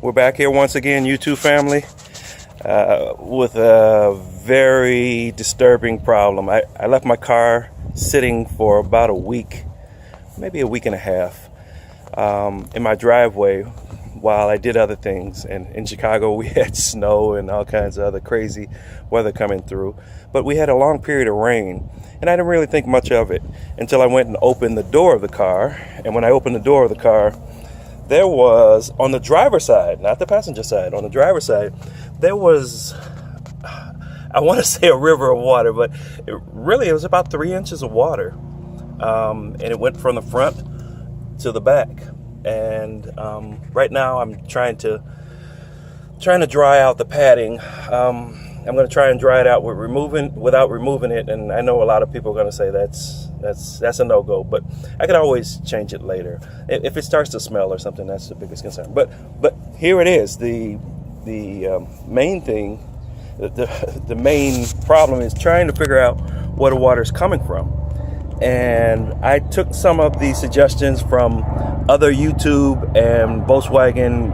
We're back here once again, YouTube family, with a very disturbing problem. I left my car sitting for about a week, maybe a week and a half, in my driveway while I did other things. And in Chicago we had snow and all kinds of other crazy weather coming through, but we had a long period of rain, and I didn't really think much of it until I went and opened the door of the car. And when I opened the door of the car, there was, on the driver's side, not the passenger side, on the driver's side, there was, I want to say a river of water, but it was about 3 inches of water. And it went from the front to the back. And right now I'm trying to dry out the padding. I'm going to try and dry it out without removing it. And I know a lot of people are going to say that's a no-go, but I can always change it later. If it starts to smell or something, that's the biggest concern. But here it is. The main thing, the main problem is trying to figure out where the water is coming from. And I took some of the suggestions from other YouTube and Volkswagen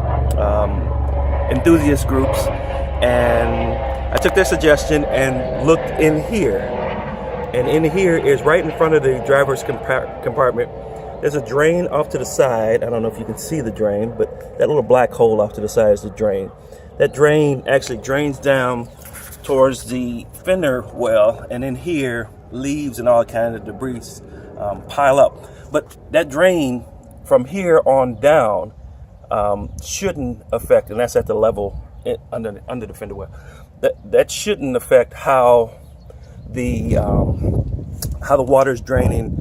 enthusiast groups, and I took their suggestion and looked in here. And in here is right in front of the driver's compartment. There's a drain off to the side. I don't know if you can see the drain, but that little black hole off to the side is the drain. That drain actually drains down towards the fender well, and in here, leaves and all kinds of debris pile up. But that drain from here on down shouldn't affect, and that's at the level under the fender well. That shouldn't affect how the water is draining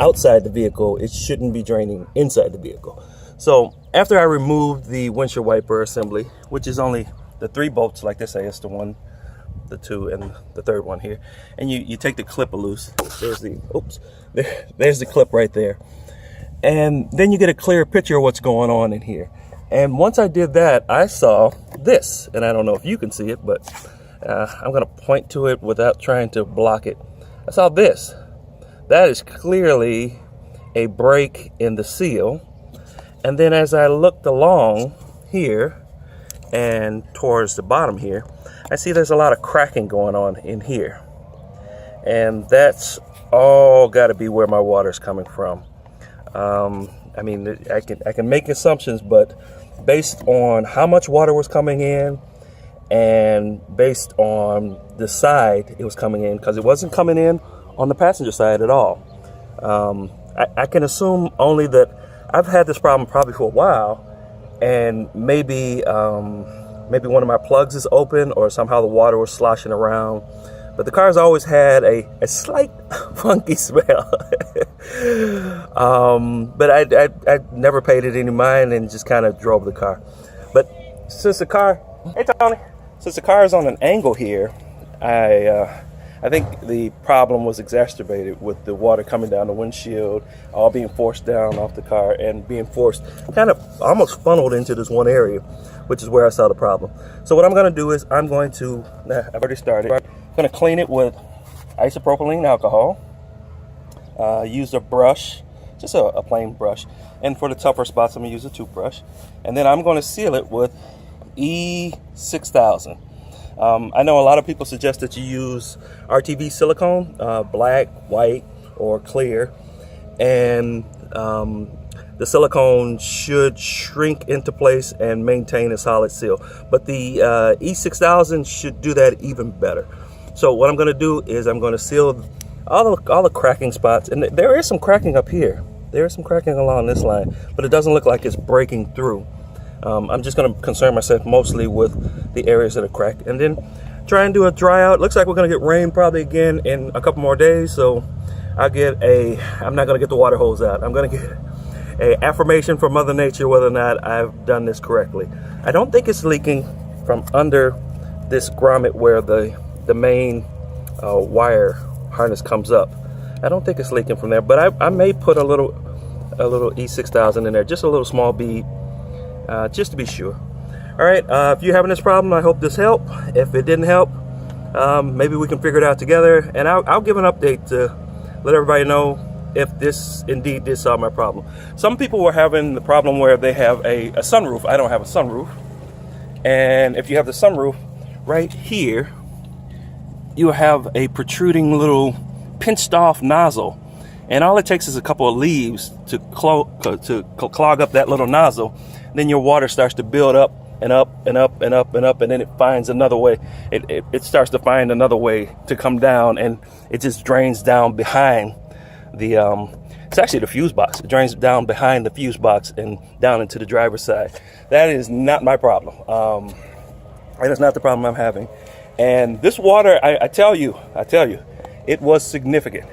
outside the vehicle. It shouldn't be draining inside the vehicle. So after I removed the windshield wiper assembly, which is only the 3 bolts, like they say, it's the 1, the 2, and the 3rd one here, and you take the clip loose. There's the clip right there, and then you get a clear picture of what's going on in here. And once I did that, I saw this, and I don't know if you can see it, but I'm going to point to it without trying to block it. I saw this. That is clearly a break in the seal. And then as I looked along here and towards the bottom here, I see there's a lot of cracking going on in here. And that's all got to be where my water's coming from. I mean, I can make assumptions, but based on how much water was coming in and based on the side it was coming in, because it wasn't coming in on the passenger side at all, I can assume only that I've had this problem probably for a while, and maybe one of my plugs is open, or somehow the water was sloshing around. But the car's always had a slight funky smell. But I never paid it any mind and just kind of drove the car. But since the car, hey Tony, since the car is on an angle here, I think the problem was exacerbated with the water coming down the windshield, all being forced down off the car and being forced, kind of almost funneled into this one area, which is where I saw the problem. So what I'm going to do is I've already started. I'm going to clean it with isopropylene alcohol. Use a brush, just a plain brush. And for the tougher spots, I'm going to use a toothbrush. And then I'm going to seal it with E6000. I know a lot of people suggest that you use RTV silicone, black, white, or clear. And the silicone should shrink into place and maintain a solid seal. But the E6000 should do that even better. So what I'm going to do is I'm going to seal all the cracking spots. And there is some cracking up here. There is some cracking along this line, but it doesn't look like it's breaking through. I'm just going to concern myself mostly with the areas that are cracked, and then try and do a dry out. Looks like we're going to get rain probably again in a couple more days, so I'm not going to get the water hose out. I'm going to get an affirmation from Mother Nature whether or not I've done this correctly. I don't think it's leaking from under this grommet where the main wire harness comes up. I don't think it's leaking from there, but I may put a little E6000 in there, just a little small bead, just to be sure. All right, if you're having this problem, I hope this helped. If it didn't help, maybe we can figure it out together, and I'll give an update to let everybody know if this indeed did solve my problem. Some people were having the problem where they have a sunroof. I don't have a sunroof. And if you have the sunroof right here, you have a protruding little pinched off nozzle. And all it takes is a couple of leaves to clog up that little nozzle. Then your water starts to build up and up and up and up and up, and then it finds another way. It starts to find another way to come down, and it just drains down behind the it's actually the fuse box. It drains down behind the fuse box and down into the driver's side. That is not my problem. That is not the problem I'm having. And this water, I tell you, it was significant.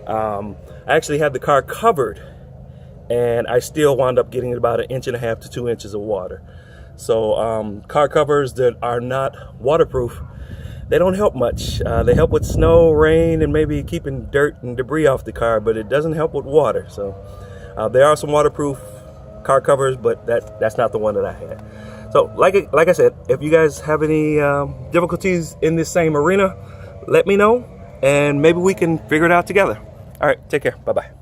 I actually had the car covered, and I still wound up getting about 1.5 to 2 inches of water. So car covers that are not waterproof, they don't help much. They help with snow, rain, and maybe keeping dirt and debris off the car, but it doesn't help with water. So there are some waterproof car covers, but that's not the one that I had. So like I said, if you guys have any difficulties in this same arena, let me know, and maybe we can figure it out together. All right, take care. Bye-bye.